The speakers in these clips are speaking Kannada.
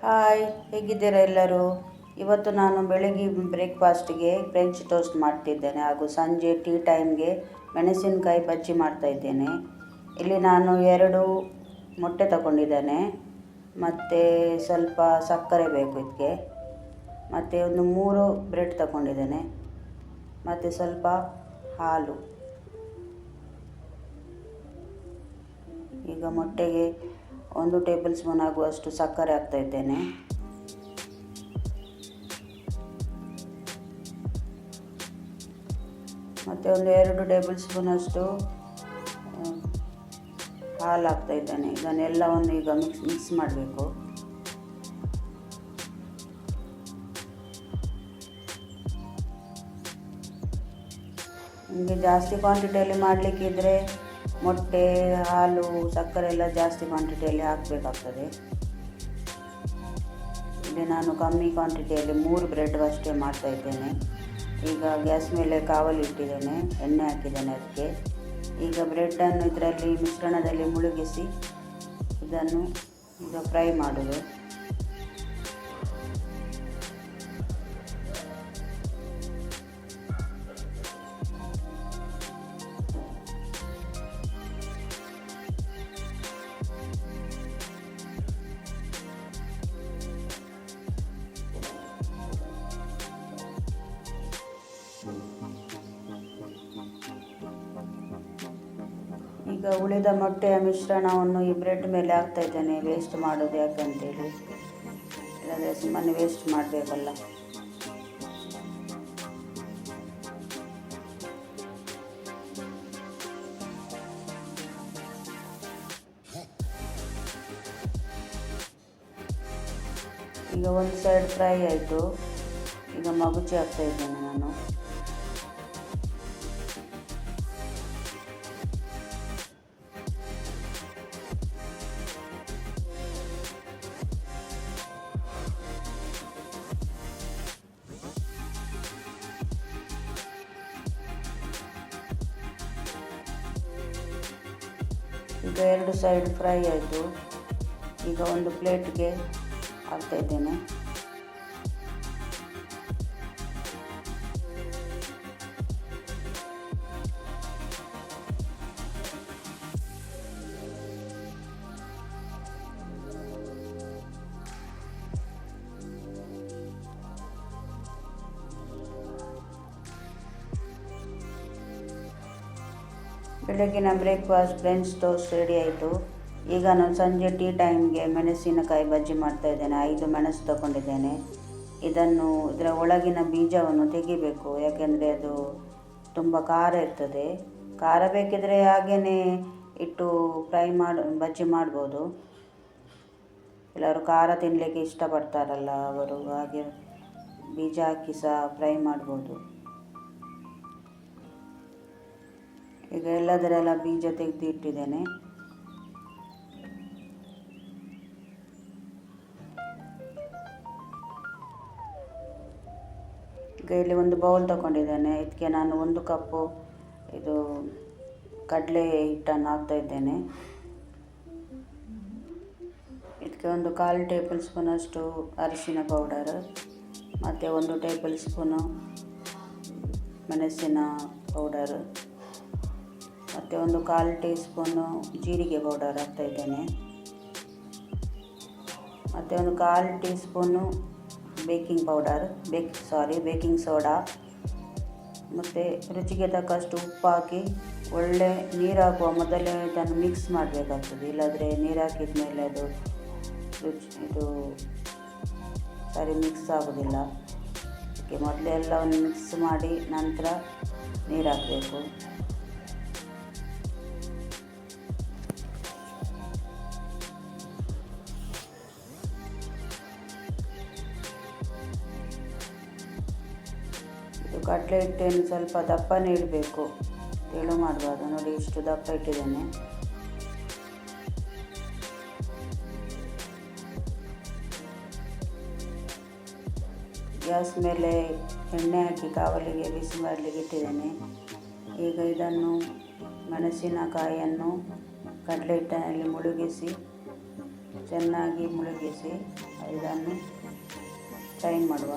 ಹಾಯ್, ಹೇಗಿದ್ದೀರಾ ಎಲ್ಲರೂ? ಇವತ್ತು ನಾನು ಬೆಳಗ್ಗೆ ಬ್ರೇಕ್ಫಾಸ್ಟಿಗೆ ಫ್ರೆಂಚ್ ಟೋಸ್ಟ್ ಮಾಡ್ತಿದ್ದೇನೆ ಹಾಗೂ ಸಂಜೆ ಟೀ ಟೈಮ್ಗೆ ಮೆಣಸಿನಕಾಯಿ ಬಜ್ಜಿ ಮಾಡ್ತಾಯಿದ್ದೇನೆ. ಇಲ್ಲಿ ನಾನು 2 ಮೊಟ್ಟೆ ತಗೊಂಡಿದ್ದೇನೆ, ಮತ್ತು ಸ್ವಲ್ಪ ಸಕ್ಕರೆ ಬೇಕು ಇದಕ್ಕೆ, ಮತ್ತು ಒಂದು 3 ಬ್ರೆಡ್ ತಗೊಂಡಿದ್ದೇನೆ, ಮತ್ತು ಸ್ವಲ್ಪ ಹಾಲು. ಈಗ ಮೊಟ್ಟೆಗೆ 1 ಟೇಬಲ್ ಸ್ಪೂನ್ ಆಗುವಷ್ಟು ಸಕ್ಕರೆ ಹಾಕ್ತಾ ಇದ್ದೇನೆ. ಮತ್ತು ಒಂದು 2 ಟೇಬಲ್ ಸ್ಪೂನ್ ಅಷ್ಟು ಹಾಲು ಹಾಕ್ತಾ ಇದ್ದೇನೆ. ಇದನ್ನೆಲ್ಲವನ್ನು ಈಗ ಮಿಕ್ಸ್ ಮಾಡಬೇಕು. ನಿಮಗೆ ಜಾಸ್ತಿ ಕ್ವಾಂಟಿಟಿಯಲ್ಲಿ ಮಾಡಲಿಕ್ಕಿದ್ರೆ ಮೊಟ್ಟೆ, ಹಾಲು, ಸಕ್ಕರೆ ಎಲ್ಲ ಜಾಸ್ತಿ ಕ್ವಾಂಟಿಟಿಯಲ್ಲಿ ಹಾಕಬೇಕಾಗ್ತದೆ. ಇಲ್ಲಿ ನಾನು ಕಮ್ಮಿ ಕ್ವಾಂಟಿಟಿಯಲ್ಲಿ 3 ಬ್ರೆಡ್ ಅಷ್ಟೇ ಮಾಡ್ತಾ ಇದ್ದೇನೆ. ಈಗ ಗ್ಯಾಸ್ ಮೇಲೆ ಕಾವಲಿಟ್ಟಿದ್ದೇನೆ, ಎಣ್ಣೆ ಹಾಕಿದ್ದೇನೆ ಅದಕ್ಕೆ. ಈಗ ಬ್ರೆಡ್ಡನ್ನು ಇದರಲ್ಲಿ ಮಿಶ್ರಣದಲ್ಲಿ ಮುಳುಗಿಸಿ ಇದನ್ನು ಈಗ ಫ್ರೈ ಮಾಡೋದು. ಈಗ ಉಳಿದ ಮೊಟ್ಟೆಯ ಮಿಶ್ರಣವನ್ನು ಈ ಬ್ರೆಡ್ ಮೇಲೆ ಹಾಕ್ತಾ ಇದ್ದೇನೆ. ವೇಸ್ಟ್ ಮಾಡೋದು ಯಾಕಂತೇಳಿ, ಇಲ್ಲಾಂದರೆ ಸುಮ್ಮನೆ ವೇಸ್ಟ್ ಮಾಡಬೇಕಲ್ಲ. ಈಗ ಒಂದು ಸೈಡ್ ಫ್ರೈ ಆಯಿತು. ಈಗ ಮಗುಚಿ ಹಾಕ್ತಾ ಇದ್ದೇನೆ ನಾನು. ಈಗ 2 ಸೈಡ್ ಫ್ರೈ ಆಯಿತು. ಈಗ ಒಂದು ಪ್ಲೇಟ್ಗೆ ಹಾಕ್ತಾ ಇದ್ದೇನೆ. ಬೆಳಗಿನ ಬ್ರೇಕ್ಫಾಸ್ಟ್ ಫ್ರೆಂಚ್ ಟೋಸ್ಟ್ ರೆಡಿ ಆಯಿತು. ಈಗ ನಾನು ಸಂಜೆ ಟೀ ಟೈಮ್ಗೆ ಮೆಣಸಿನಕಾಯಿ ಬಜ್ಜಿ ಮಾಡ್ತಾಯಿದ್ದೇನೆ. 5 ಮೆಣಸು ತಗೊಂಡಿದ್ದೇನೆ. ಇದರ ಒಳಗಿನ ಬೀಜವನ್ನು ತೆಗಿಬೇಕು, ಯಾಕೆಂದರೆ ಅದು ತುಂಬ ಖಾರ ಇರ್ತದೆ. ಖಾರ ಬೇಕಿದ್ರೆ ಹಾಗೇ ಇಟ್ಟು ಬಜ್ಜಿ ಮಾಡ್ಬೋದು. ಎಲ್ಲರೂ ಖಾರ ತಿನ್ನಲಿಕ್ಕೆ ಇಷ್ಟಪಡ್ತಾರಲ್ಲ, ಅವರು ಹಾಗೆ ಬೀಜ ಹಾಕಿ ಸಹ ಫ್ರೈ ಮಾಡ್ಬೋದು. ಈಗ ಎಲ್ಲದರೆಲ್ಲ ಬೀಜ ತೆಗೆದು ಇಟ್ಟಿದ್ದೇನೆ. ಈಗ ಇಲ್ಲಿ ಒಂದು ಬೌಲ್ ತಗೊಂಡಿದ್ದೇನೆ. ಇದಕ್ಕೆ ನಾನು 1 ಕಪ್ಪು ಇದು ಕಡಲೆ ಹಿಟ್ಟನ್ನು ಹಾಕ್ತಾ ಇದ್ದೇನೆ. ಇದಕ್ಕೆ ಒಂದು 1/4 ಟೇಬಲ್ ಸ್ಪೂನ್ ಅಷ್ಟು ಅರಿಶಿನ ಪೌಡರ್, ಮತ್ತು 1 ಟೇಬಲ್ ಸ್ಪೂನು ಮೆಣಸಿನ ಪೌಡರ್, ಮತ್ತು ಒಂದು 1/4 ಟೀ ಸ್ಪೂನು ಜೀರಿಗೆ ಪೌಡರ್ ಹಾಕ್ತಾ ಇದ್ದೇನೆ, ಮತ್ತು ಒಂದು 1/4 ಟೀ ಸ್ಪೂನು ಬೇಕಿಂಗ್ ಸೋಡಾ, ಮತ್ತು ರುಚಿಗೆ ತಕ್ಕಷ್ಟು ಉಪ್ಪು ಹಾಕಿ ಒಳ್ಳೆ ನೀರು ಹಾಕುವ ಮೊದಲೇ ಇದನ್ನು ಮಿಕ್ಸ್ ಮಾಡಬೇಕಾಗ್ತದೆ. ಇಲ್ಲಾಂದರೆ ನೀರು ಹಾಕಿದ ಮೇಲೆ ಅದು ಸರಿ ಮಿಕ್ಸ್ ಆಗೋದಿಲ್ಲ. ಅದಕ್ಕೆ ಮೊದಲೇ ಎಲ್ಲವನ್ನು ಮಿಕ್ಸ್ ಮಾಡಿ ನಂತರ ನೀರು ಹಾಕಬೇಕು. ಇದು ಕಡಲೆ ಹಿಟ್ಟನ್ನು ಸ್ವಲ್ಪ ದಪ್ಪನೇ ಇಡಬೇಕು, ತೆಳು ಮಾಡಬಾರ್ದು. ನೋಡಿ, ಇಷ್ಟು ದಪ್ಪ ಇಟ್ಟಿದ್ದೇನೆ. ಗ್ಯಾಸ್ ಮೇಲೆ ಎಣ್ಣೆ ಹಾಕಿ ಕಾವಲಿಗೆ ಬಿಸಿ ಮಾಡಲಿಕ್ಕೆ ಇಟ್ಟಿದ್ದೇನೆ. ಈಗ ಇದನ್ನು ಮೆಣಸಿನಕಾಯಿಯನ್ನು ಕಡಲೆ ಹಿಟ್ಟಿನಲ್ಲಿ ಮುಳುಗಿಸಿ ಚೆನ್ನಾಗಿ ಮುಳುಗಿಸಿ ಇದನ್ನು ಫ್ರೈ ಮಾಡುವ.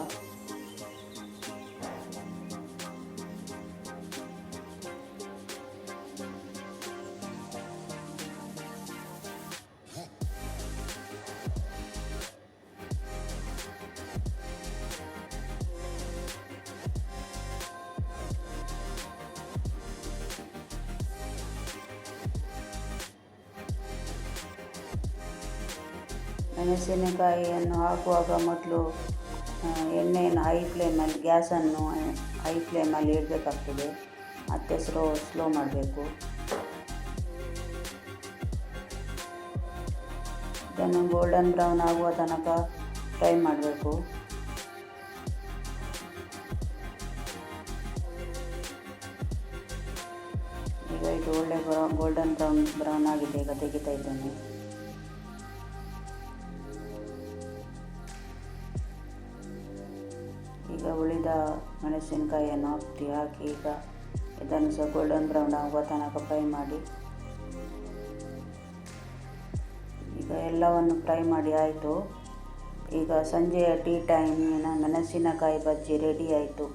ಮೆಣಸಿನಕಾಯಿಯನ್ನು ಹಾಕುವಾಗ ಮೊದಲು ಎಣ್ಣೆಯನ್ನು ಗ್ಯಾಸನ್ನು ಹೈ ಫ್ಲೇಮಲ್ಲಿ ಇಡಬೇಕಾಗ್ತದೆ, ಮತ್ತು ಸ್ಲೋ ಮಾಡಬೇಕು. ಇದನ್ನು ಗೋಲ್ಡನ್ ಬ್ರೌನ್ ಆಗುವ ತನಕ ಫ್ರೈ ಮಾಡಬೇಕು. ಈಗ ಇದು ಒಳ್ಳೆ ಗೋಲ್ಡನ್ ಬ್ರೌನ್ ಆಗಿದೆ. ಈಗ ತೆಗಿತಾ ಇದ್ದೇನೆ. ಈಗ ಉಳಿದ ಮೆಣಸಿನಕಾಯಿಯನ್ನು ಹಾಕಿ ಈಗ ಇದನ್ನು ಸಹ ಗೋಲ್ಡನ್ ಬ್ರೌನ್ ಆಗುವ ತನಕ ಫ್ರೈ ಮಾಡಿ. ಈಗ ಎಲ್ಲವನ್ನು ಫ್ರೈ ಮಾಡಿ ಆಯಿತು. ಈಗ ಸಂಜೆಯ ಟೀ ಟೈಮಿನ ಮೆಣಸಿನಕಾಯಿ ಬಜ್ಜಿ ರೆಡಿ ಆಯಿತು.